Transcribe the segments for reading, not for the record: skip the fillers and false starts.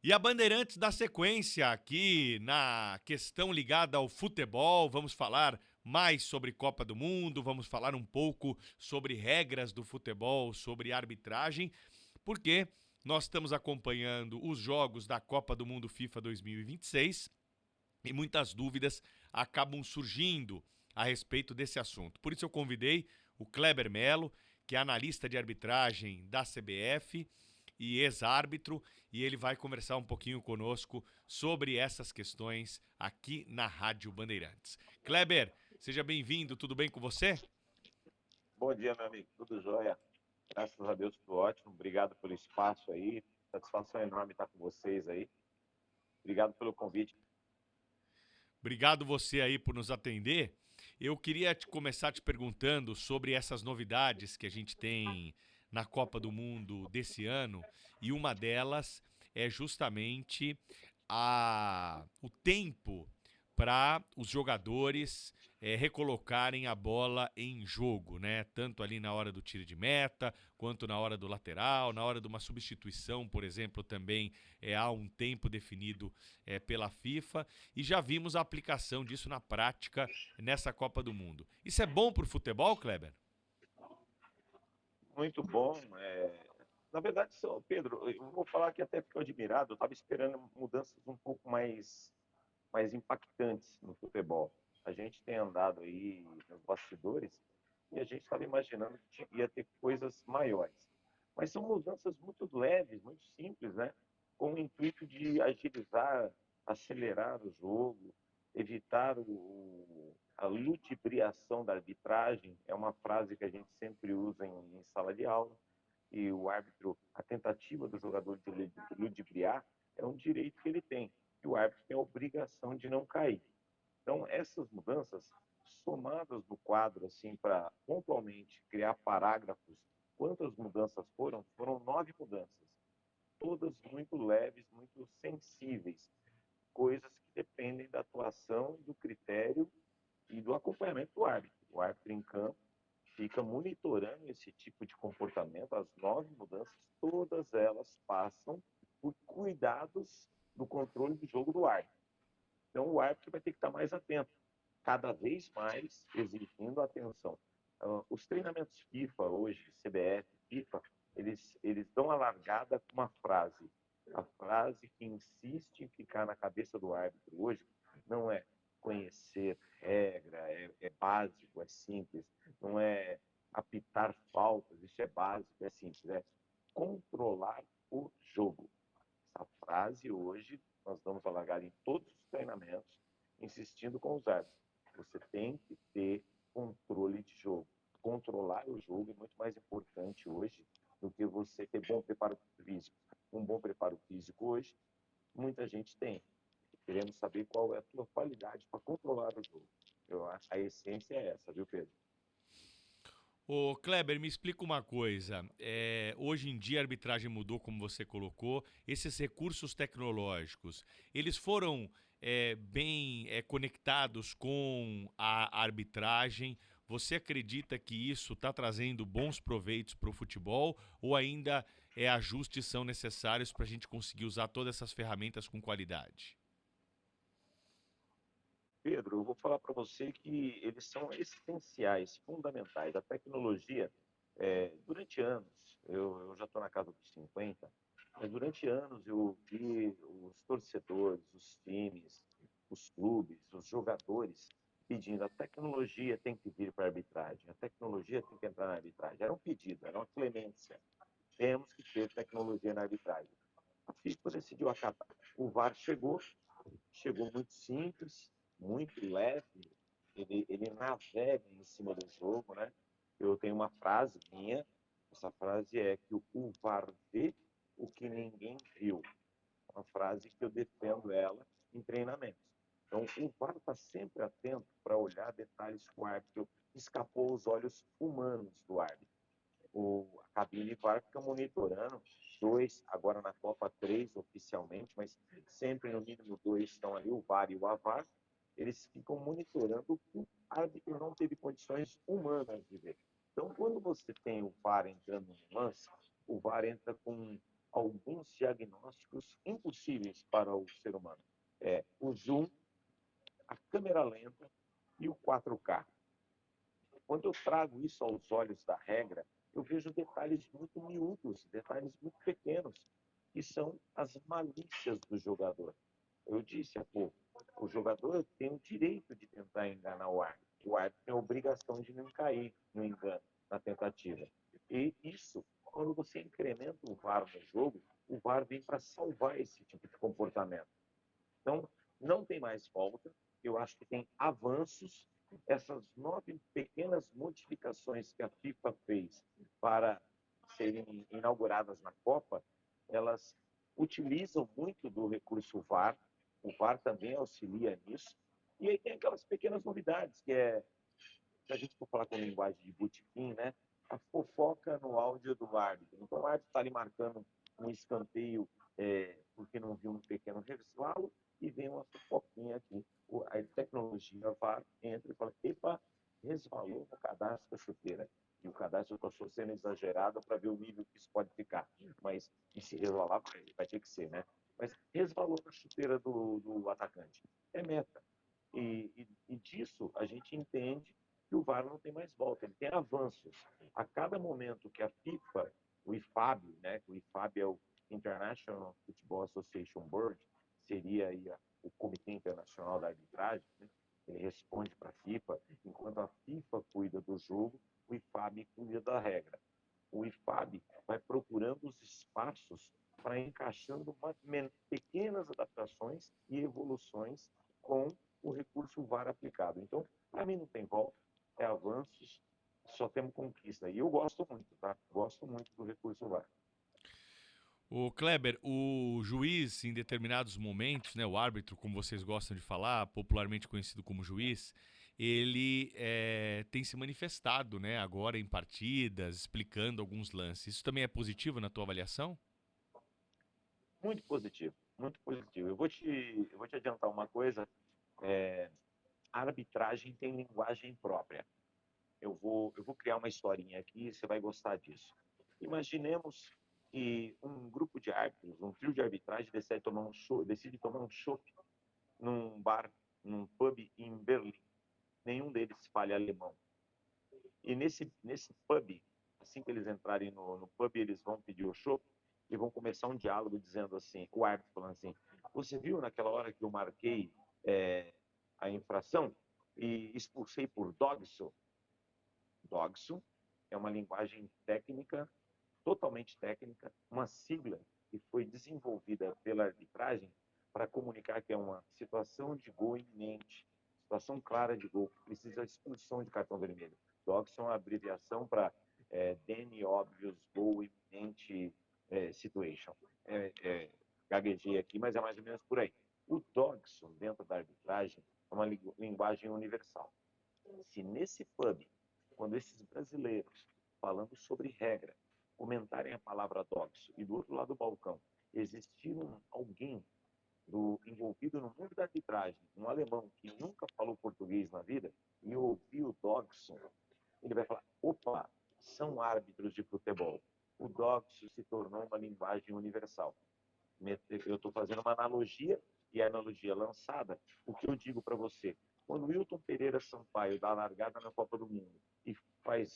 E a Bandeirantes dá sequência aqui na questão ligada ao futebol. Vamos falar mais sobre Copa do Mundo, vamos falar um pouco sobre regras do futebol, sobre arbitragem, porque nós estamos acompanhando os jogos da Copa do Mundo FIFA 2026 e muitas dúvidas acabam surgindo a respeito desse assunto. Por isso eu convidei o Kleber Melo, que é analista de arbitragem da CBF e ex-árbitro, e ele vai conversar um pouquinho conosco sobre essas questões aqui na Rádio Bandeirantes. Kleber, seja bem-vindo, tudo bem com você? Bom dia, meu amigo. Tudo jóia? Graças a Deus, tudo ótimo. Obrigado pelo espaço aí. Satisfação enorme estar com vocês aí. Obrigado pelo convite. Obrigado você aí por nos atender. Eu queria começar te perguntando sobre essas novidades que a gente tem na Copa do Mundo desse ano, e uma delas é justamente o tempo para os jogadores recolocarem a bola em jogo, né? Tanto ali na hora do tiro de meta, quanto na hora do lateral, na hora de uma substituição, por exemplo, também há um tempo definido pela FIFA, e já vimos a aplicação disso na prática nessa Copa do Mundo. Isso é bom para o futebol, Kleber? Muito bom. Na verdade, Pedro, eu vou falar que até fico admirado. Eu estava esperando mudanças um pouco mais impactantes no futebol. A gente tem andado aí nos bastidores e a gente estava imaginando que ia ter coisas maiores. Mas são mudanças muito leves, muito simples, né? Com o intuito de agilizar, acelerar o jogo, evitar a ludibriação da arbitragem. É uma frase que a gente sempre usa em sala de aula. E o árbitro, a tentativa do jogador de ludibriar é um direito que ele tem. E o árbitro tem a obrigação de não cair. Então, essas mudanças, somadas no quadro, assim, para pontualmente criar parágrafos, quantas mudanças foram? Foram 9 mudanças. Todas muito leves, muito sensíveis. Coisas que dependem da atuação, do critério e do acompanhamento do árbitro. O árbitro em campo fica monitorando esse tipo de comportamento. As 9 mudanças, todas elas passam por cuidados do controle do jogo do árbitro. Então, o árbitro vai ter que estar mais atento, cada vez mais exigindo atenção. Os treinamentos FIFA hoje, CBF, FIFA, eles dão a largada com uma frase. A frase que insiste em ficar na cabeça do árbitro hoje não é conhecer regra, é básico, é simples. Não é apitar faltas, isso é básico, é simples. É controlar o jogo. Essa frase hoje nós damos a largar em todos os treinamentos, insistindo com os árbitros. Você tem que ter controle de jogo. Controlar o jogo é muito mais importante hoje do que você ter bom preparo físico. Um bom preparo físico hoje, muita gente tem. Queremos saber qual é a tua qualidade para controlar o jogo. Eu acho que a essência é essa, viu, Pedro? Ô, Kleber, me explica uma coisa. Hoje em dia a arbitragem mudou, como você colocou. Esses recursos tecnológicos, eles foram bem conectados com a arbitragem. Você acredita que isso está trazendo bons proveitos para o futebol, ou ainda ajustes são necessários para a gente conseguir usar todas essas ferramentas com qualidade? Pedro, eu vou falar para você que eles são essenciais, fundamentais. A tecnologia, durante anos, eu já estou na casa dos 50, mas durante anos eu vi os torcedores, os times, os clubes, os jogadores pedindo: a tecnologia tem que vir para a arbitragem, a tecnologia tem que entrar na arbitragem. Era um pedido, era uma clemência. Temos que ter tecnologia na arbitragem. A FIFA decidiu acatar. O VAR chegou muito simples, muito leve, ele navega em cima do jogo, né? Eu tenho uma frase minha, essa frase é que o VAR vê o que ninguém viu. Uma frase que eu defendo ela em treinamentos. Então, o VAR está sempre atento para olhar detalhes que o árbitro escapou aos olhos humanos do árbitro. A cabine VAR fica monitorando, dois, agora na Copa 3 oficialmente, mas sempre no mínimo dois estão ali, o VAR e o AVAR, eles ficam monitorando o que o árbitro não teve condições humanas de ver. Então, quando você tem o VAR entrando no lance, o VAR entra com alguns diagnósticos impossíveis para o ser humano. O zoom, a câmera lenta e o 4K. Quando eu trago isso aos olhos da regra, eu vejo detalhes muito miúdos, detalhes muito pequenos, que são as malícias do jogador. Eu disse há pouco, o jogador tem o direito de tentar enganar o árbitro. O árbitro tem a obrigação de não cair no engano, na tentativa. E isso, quando você incrementa o VAR no jogo, o VAR vem para salvar esse tipo de comportamento. Então, não tem mais volta. Eu acho que tem avanços. Essas 9 pequenas modificações que a FIFA fez para serem inauguradas na Copa, elas utilizam muito do recurso VAR. O VAR também auxilia nisso. E aí tem aquelas pequenas novidades, que se a gente for falar com linguagem de botequim, né? A fofoca no áudio do árbitro. Então, o árbitro está ali marcando um escanteio porque não viu um pequeno resvalo e vem uma fofoquinha aqui. A tecnologia VAR entra e fala, epa, resvalou no cadastro da chuteira. E o cadastro passou sendo exagerado para ver o nível que isso pode ficar. Mas, e se resvalar, vai ter que ser, né? Mas resvalou na chuteira do atacante. É meta. E disso a gente entende que o VAR não tem mais volta, ele tem avanços. A cada momento que a FIFA, o IFAB, né, o IFAB é o International Football Association Board, seria aí o Comitê Internacional da Arbitragem, né, ele responde para a FIFA, enquanto a FIFA cuida do jogo, o IFAB cuida da regra. O IFAB vai procurando os espaços para encaixando pequenas adaptações e evoluções com o recurso VAR aplicado. Então, para mim não tem volta, é avanços, só temos conquista. E eu gosto muito, tá? Gosto muito do recurso VAR. O Kleber, o juiz, em determinados momentos, né, o árbitro, como vocês gostam de falar, popularmente conhecido como juiz, ele tem se manifestado, né, agora em partidas, explicando alguns lances. Isso também é positivo na tua avaliação? Muito positivo, muito positivo. Eu vou te adiantar uma coisa, a arbitragem tem linguagem própria. Eu vou criar uma historinha aqui e você vai gostar disso. Imaginemos que um grupo de árbitros, um trio de arbitragem, decide tomar um chopp num bar, num pub em Berlim. Nenhum deles fala alemão. E nesse pub, assim que eles entrarem no pub, eles vão pedir o chopp e vão começar um diálogo dizendo assim, o árbitro falando assim, você viu naquela hora que eu marquei a infração e expulsei por Dogso? Dogso é uma linguagem técnica, totalmente técnica, uma sigla que foi desenvolvida pela arbitragem para comunicar que é uma situação de gol iminente, situação clara de gol, que precisa de expulsão de cartão vermelho. Dogso é uma abreviação para Danny Obvious Goal Imminente Situation. Gaguejei aqui, mas é mais ou menos por aí. O Dogso, dentro da arbitragem, é uma linguagem universal. Se nesse pub, quando esses brasileiros, falando sobre regra, comentarem a palavra doxo e do outro lado do balcão existir alguém envolvido no mundo da arbitragem, um alemão que nunca falou português na vida, e ouvir o doxo, ele vai falar, opa, são árbitros de futebol. O doxo se tornou uma linguagem universal. Eu estou fazendo uma analogia, e a analogia lançada, o que eu digo para você, quando o Wilton Pereira Sampaio dá a largada na Copa do Mundo e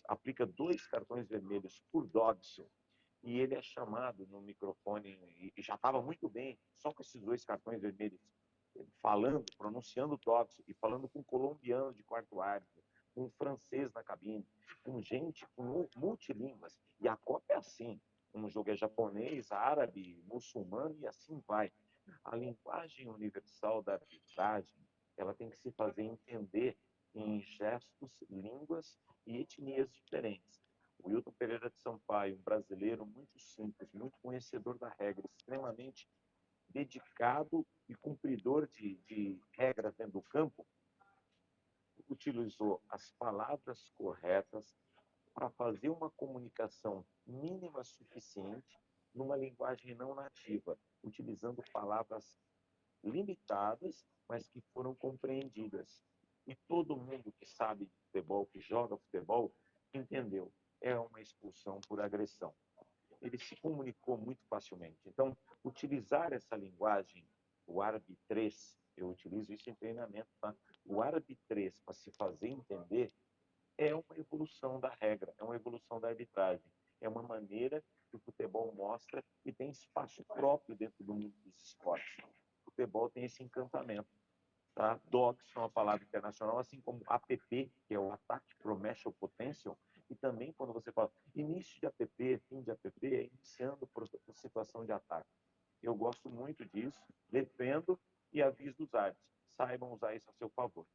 aplica 2 cartões vermelhos por Dodson, e ele é chamado no microfone, e já estava muito bem, só com esses 2 cartões vermelhos, falando, pronunciando Dodson, e falando com um colombiano de quarto árbitro, com um francês na cabine, com gente com multilínguas, e a Copa é assim, um jogo é japonês, árabe, muçulmano e assim vai. A linguagem universal da arbitragem, ela tem que se fazer entender em gestos, línguas e etnias diferentes. O Wilton Pereira de Sampaio, um brasileiro muito simples, muito conhecedor da regra, extremamente dedicado e cumpridor de regras dentro do campo, utilizou as palavras corretas para fazer uma comunicação mínima suficiente numa linguagem não nativa, utilizando palavras limitadas, mas que foram compreendidas. E todo mundo que sabe de futebol, que joga futebol, entendeu. É uma expulsão por agressão. ele se comunicou muito facilmente. Então, utilizar essa linguagem, o arbitrês, eu utilizo isso em treinamento, tá? O arbitrês, para se fazer entender, é uma evolução da regra, é uma evolução da arbitragem. É uma maneira que o futebol mostra e tem espaço próprio dentro do mundo dos esportes. O futebol tem esse encantamento. Tá? DOCS é uma palavra internacional, assim como APP, que é o Attack Promotion Potential, e também quando você fala início de APP, fim de APP, é iniciando por situação de ataque. Eu gosto muito disso, defendo e aviso os árbitros. Saibam usar isso a seu favor.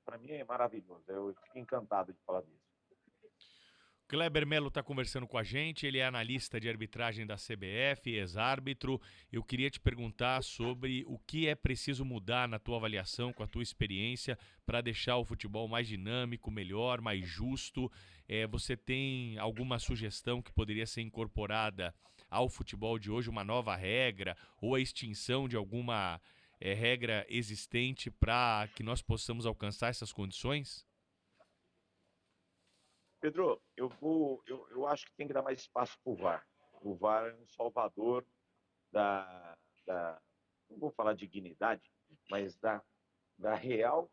Para mim é maravilhoso, eu fico encantado de falar disso. Kleber Melo está conversando com a gente, ele é analista de arbitragem da CBF, ex-árbitro. Eu queria te perguntar sobre o que é preciso mudar na tua avaliação, com a tua experiência, para deixar o futebol mais dinâmico, melhor, mais justo. Você tem alguma sugestão que poderia ser incorporada ao futebol de hoje, uma nova regra ou a extinção de alguma regra existente para que nós possamos alcançar essas condições? Pedro, eu acho que tem que dar mais espaço para o VAR. O VAR é um salvador da não vou falar dignidade, mas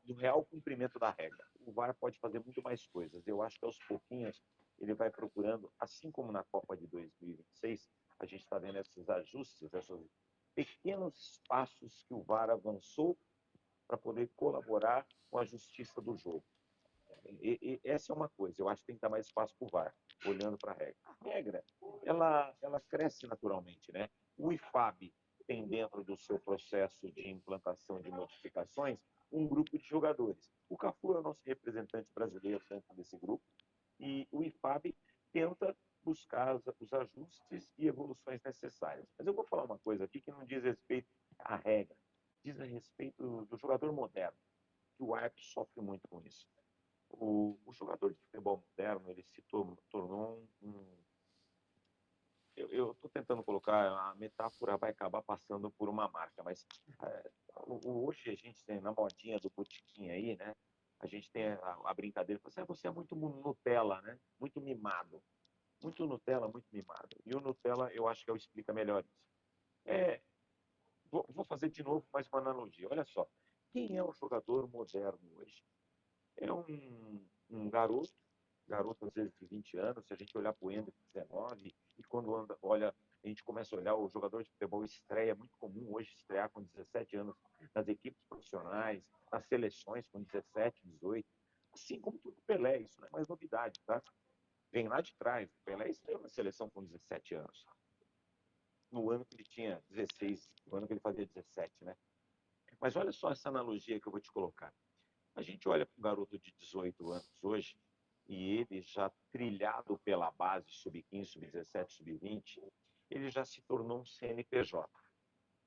do real cumprimento da regra. O VAR pode fazer muito mais coisas. Eu acho que aos pouquinhos ele vai procurando, assim como na Copa de 2026, a gente está vendo esses ajustes, esses pequenos espaços que o VAR avançou para poder colaborar com a justiça do jogo. Essa é uma coisa, eu acho que tem que dar mais espaço para o VAR, olhando para a regra. A regra, ela cresce naturalmente, né? O IFAB tem dentro do seu processo de implantação de modificações um grupo de jogadores. O Cafu é o nosso representante brasileiro dentro desse grupo e o IFAB tenta buscar os ajustes e evoluções necessárias. Mas eu vou falar uma coisa aqui que não diz respeito à regra, diz a respeito do jogador moderno, que o árbitro sofre muito com isso. O jogador de futebol moderno ele se tornou eu estou tentando colocar a metáfora vai acabar passando por uma marca, mas hoje a gente tem na modinha do botiquim aí, né? A gente tem a brincadeira, você é muito Nutella, né? Muito mimado, muito Nutella, muito mimado. E o Nutella eu acho que explica melhor isso. É, vou fazer de novo mais uma analogia. Olha só, quem é o jogador moderno hoje? É um garoto às vezes de 20 anos, se a gente olhar para o Ender, 19, e quando olha, a gente começa a olhar, o jogador de futebol estreia, é muito comum hoje estrear com 17 anos nas equipes profissionais, nas seleções com 17, 18, assim como tudo Pelé, isso não é mais novidade, tá? Vem lá de trás, o Pelé estreou na seleção com 17 anos, no ano que ele tinha 16, no ano que ele fazia 17, né? Mas olha só essa analogia que eu vou te colocar. A gente olha para um garoto de 18 anos hoje, e ele já trilhado pela base sub-15, sub-17, sub-20, ele já se tornou um CNPJ,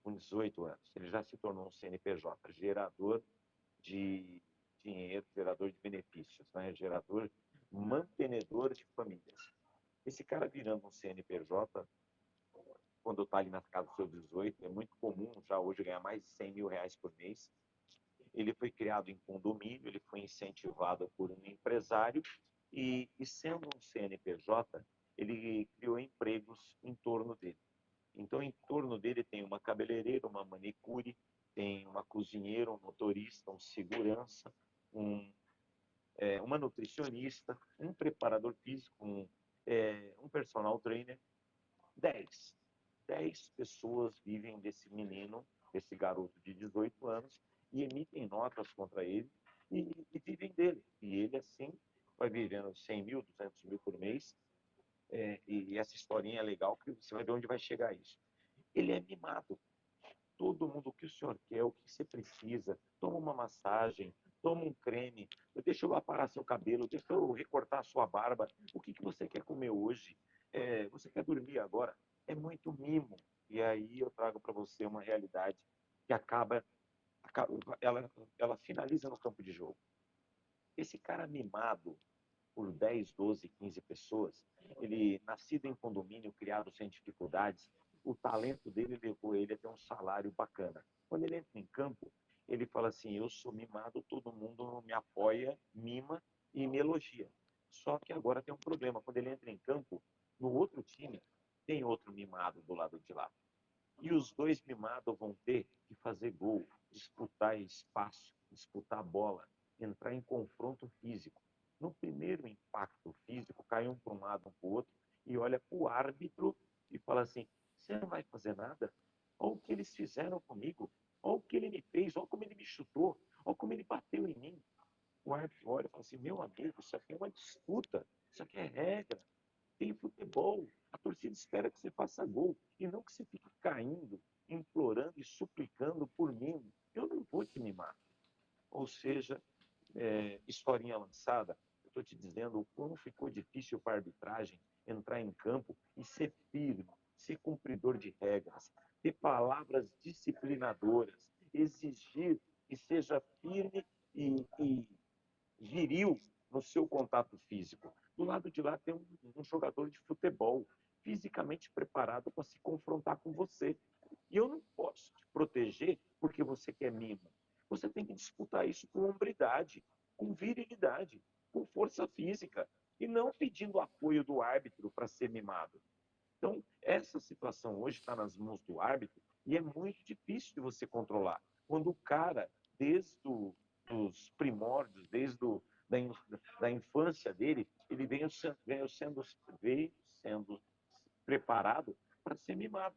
com 18 anos. Ele já se tornou um CNPJ, gerador de dinheiro, gerador de benefícios, né? Gerador, mantenedor de famílias. Esse cara virando um CNPJ, quando está ali na casa dos seus 18, é muito comum já hoje ganhar mais de 100 mil reais por mês. Ele foi criado em condomínio, ele foi incentivado por um empresário e sendo um CNPJ, ele criou empregos em torno dele. Então, em torno dele tem uma cabeleireira, uma manicure, tem uma cozinheira, um motorista, um segurança, um, uma nutricionista, um preparador físico, um personal trainer. 10. 10 pessoas vivem desse menino, desse garoto de 18 anos, e emitem notas contra ele e vivem dele. E ele, assim, vai vivendo 100 mil, 200 mil por mês. E essa historinha é legal, que você vai ver onde vai chegar isso. Ele é mimado. Todo mundo, o que o senhor quer, o que você precisa, toma uma massagem, toma um creme, deixa eu aparar seu cabelo, deixa eu recortar a sua barba, o que você quer comer hoje? Você quer dormir agora? É muito mimo. E aí eu trago para você uma realidade que ela finaliza no campo de jogo. Esse cara mimado por 10, 12, 15 pessoas, ele nascido em condomínio, criado sem dificuldades, o talento dele levou ele a ter um salário bacana. Quando ele entra em campo, ele fala assim: eu sou mimado, todo mundo me apoia, mima e me elogia. Só que agora tem um problema. Quando ele entra em campo, no outro time, tem outro mimado do lado de lá. E os dois mimados vão ter que fazer gol, disputar espaço, disputar a bola, entrar em confronto físico. No primeiro impacto físico, cai um para um lado, um para o outro, e olha para o árbitro e fala assim: você não vai fazer nada? Olha o que eles fizeram comigo, olha o que ele me fez, olha como ele me chutou, olha como ele bateu em mim. O árbitro olha e fala assim: meu amigo, isso aqui é uma disputa, isso aqui é regra. Tem futebol, a torcida espera que você faça gol e não que você fique caindo, implorando e suplicando por mim. Eu não vou te mimar. Ou seja, historinha lançada, eu estou te dizendo o quão ficou difícil para a arbitragem entrar em campo e ser firme, ser cumpridor de regras, ter palavras disciplinadoras, exigir que seja firme e viril no seu contato físico. Do lado de lá tem um jogador de futebol fisicamente preparado para se confrontar com você. E eu não posso te proteger porque você quer mimo. Você tem que disputar isso com hombridade, com virilidade, com força física, e não pedindo apoio do árbitro para ser mimado. Então, essa situação hoje está nas mãos do árbitro e é muito difícil de você controlar. Quando o cara, desde os primórdios, da infância dele, ele veio sendo preparado para ser mimado.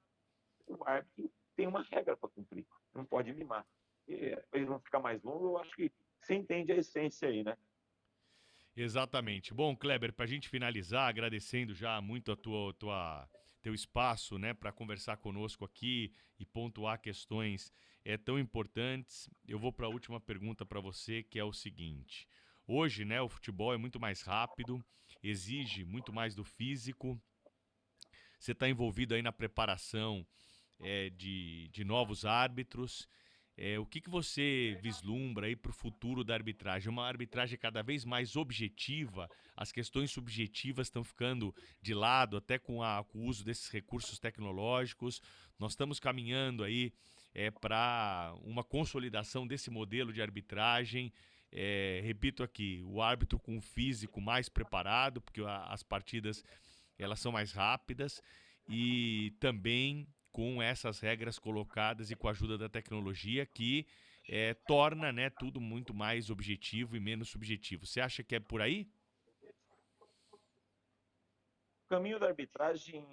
O árbitro tem uma regra para cumprir, não pode mimar. Eles vão ficar mais longos, eu acho que você entende a essência aí, né? Exatamente. Bom, Kleber, para a gente finalizar, agradecendo já muito a teu espaço, né, para conversar conosco aqui e pontuar questões tão importantes. Eu vou para a última pergunta para você, que é o seguinte: hoje, né, o futebol é muito mais rápido, exige muito mais do físico. Você está envolvido aí na preparação de novos árbitros. O que você vislumbra aí para o futuro da arbitragem? Uma arbitragem cada vez mais objetiva, as questões subjetivas estão ficando de lado, até com o uso desses recursos tecnológicos. Nós estamos caminhando aí para uma consolidação desse modelo de arbitragem. Repito aqui, o árbitro com o físico mais preparado, porque as partidas elas são mais rápidas e também com essas regras colocadas e com a ajuda da tecnologia que torna, né, tudo muito mais objetivo e menos subjetivo. Você acha que é por aí? O caminho da arbitragem,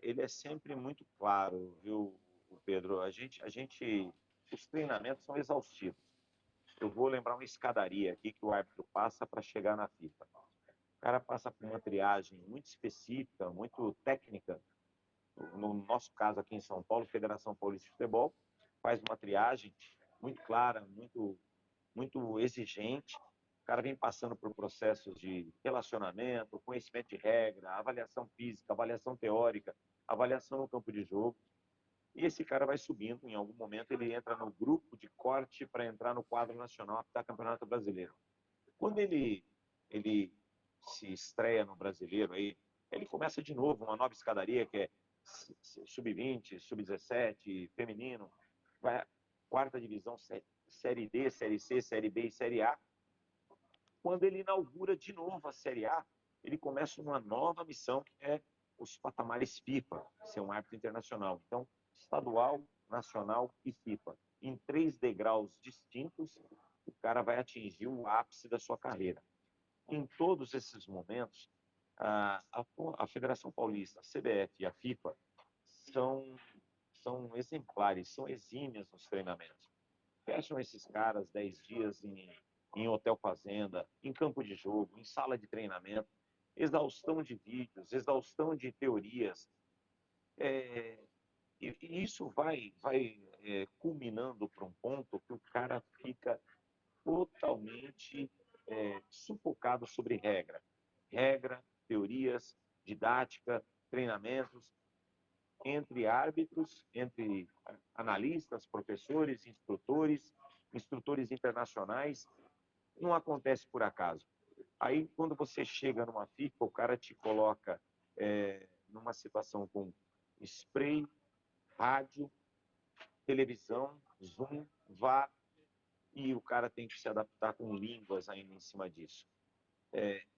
ele é sempre muito claro, viu, Pedro? Os treinamentos são exaustivos. Eu vou lembrar uma escadaria aqui que o árbitro passa para chegar na FIFA. O cara passa por uma triagem muito específica, muito técnica. No nosso caso aqui em São Paulo, Federação Paulista de Futebol faz uma triagem muito clara, muito exigente. O cara vem passando por processos de relacionamento, conhecimento de regra, avaliação física, avaliação teórica, avaliação no campo de jogo. E esse cara vai subindo, em algum momento ele entra no grupo de corte para entrar no quadro nacional, apitar Campeonato Brasileiro. Quando ele se estreia no Brasileiro, aí, ele começa de novo uma nova escadaria, que é sub-20, sub-17, feminino, vai, quarta divisão, Série D, Série C, Série B e Série A. Quando ele inaugura de novo a Série A, ele começa uma nova missão, que é os patamares FIFA, ser um árbitro internacional. Então, estadual, nacional e FIFA. Em 3 degraus distintos, o cara vai atingir o ápice da sua carreira. Em todos esses momentos, a Federação Paulista, a CBF e a FIFA são, são exemplares, são exímias nos treinamentos. Fecham esses caras 10 dias em hotel fazenda, em campo de jogo, em sala de treinamento, exaustão de vídeos, exaustão de teorias. É, e isso vai culminando para um ponto que o cara fica totalmente sufocado sobre regra, teorias, didática, treinamentos, entre árbitros, entre analistas, professores, instrutores internacionais. Não acontece por acaso. Aí, quando você chega numa FIFA, o cara te coloca numa situação com spray, rádio, televisão, Zoom, VAR, e o cara tem que se adaptar com línguas ainda em cima disso.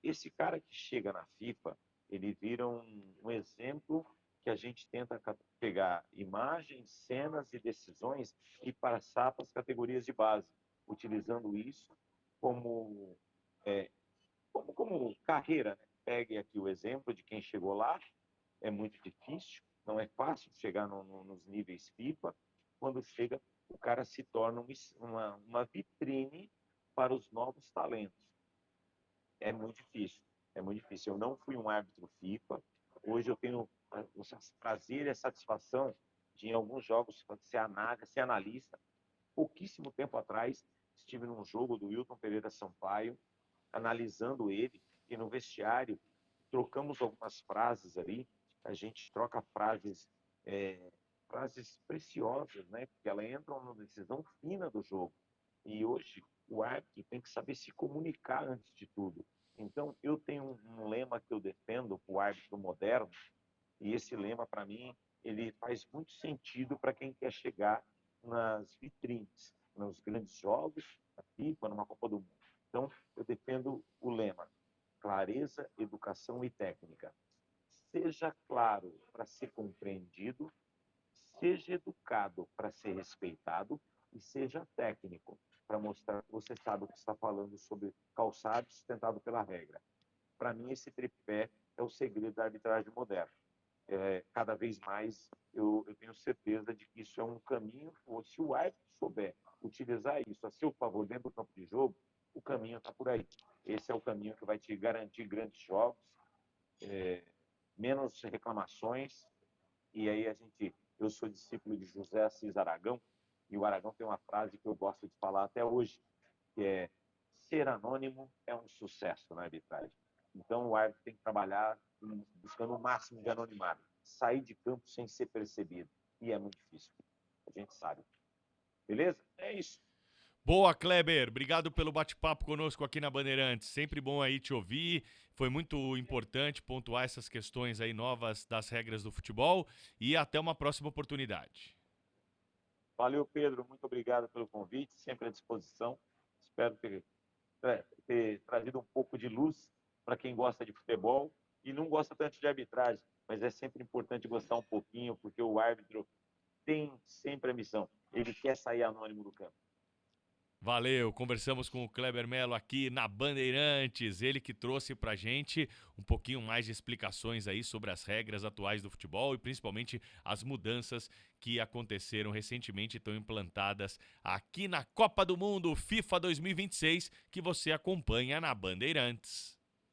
Esse cara que chega na FIFA, ele vira um exemplo que a gente tenta pegar imagens, cenas e decisões e passar para as categorias de base, utilizando isso como, é, como carreira. Né? Pegue aqui o exemplo de quem chegou lá, é muito difícil, não é fácil chegar nos níveis FIFA. Quando chega, o cara se torna uma vitrine para os novos talentos. É muito difícil, é muito difícil. Eu não fui um árbitro FIFA, hoje eu tenho o prazer e a satisfação de, em alguns jogos, ser analista. Pouquíssimo tempo atrás, estive num jogo do Wilton Pereira Sampaio, analisando ele, e no vestiário trocamos algumas frases ali, a gente troca frases, frases preciosas, né? Porque elas entram na decisão fina do jogo. E hoje o árbitro tem que saber se comunicar antes de tudo. Então eu tenho um lema que eu defendo para o árbitro moderno, e esse lema para mim ele faz muito sentido para quem quer chegar nas vitrines, nos grandes jogos, na FIFA, numa Copa do Mundo. Então eu defendo o lema: clareza, educação e técnica. Seja claro para ser compreendido, seja educado para ser respeitado e seja técnico para mostrar que você sabe o que está falando sobre calçado sustentado pela regra. Para mim, esse tripé é o segredo da arbitragem moderna. Cada vez mais eu tenho certeza de que isso é um caminho, se o árbitro souber utilizar isso a seu favor dentro do campo de jogo, o caminho está por aí. Esse é o caminho que vai te garantir grandes jogos, menos reclamações, e aí eu sou discípulo de José Assis Aragão, e o Aragão tem uma frase que eu gosto de falar até hoje, que é: ser anônimo é um sucesso na arbitragem. Então o árbitro tem que trabalhar buscando o máximo de anonimato, sair de campo sem ser percebido, e é muito difícil, a gente sabe. Beleza? É isso. Boa, Kleber. Obrigado pelo bate-papo conosco aqui na Bandeirantes. Sempre bom aí te ouvir. Foi muito importante pontuar essas questões aí novas das regras do futebol e até uma próxima oportunidade. Valeu, Pedro. Muito obrigado pelo convite, sempre à disposição. Espero ter trazido um pouco de luz para quem gosta de futebol e não gosta tanto de arbitragem, mas é sempre importante gostar um pouquinho, porque o árbitro tem sempre a missão. Ele quer sair anônimo do campo. Valeu, conversamos com o Kleber Melo aqui na Bandeirantes, ele que trouxe pra gente um pouquinho mais de explicações aí sobre as regras atuais do futebol e principalmente as mudanças que aconteceram recentemente e estão implantadas aqui na Copa do Mundo FIFA 2026, que você acompanha na Bandeirantes.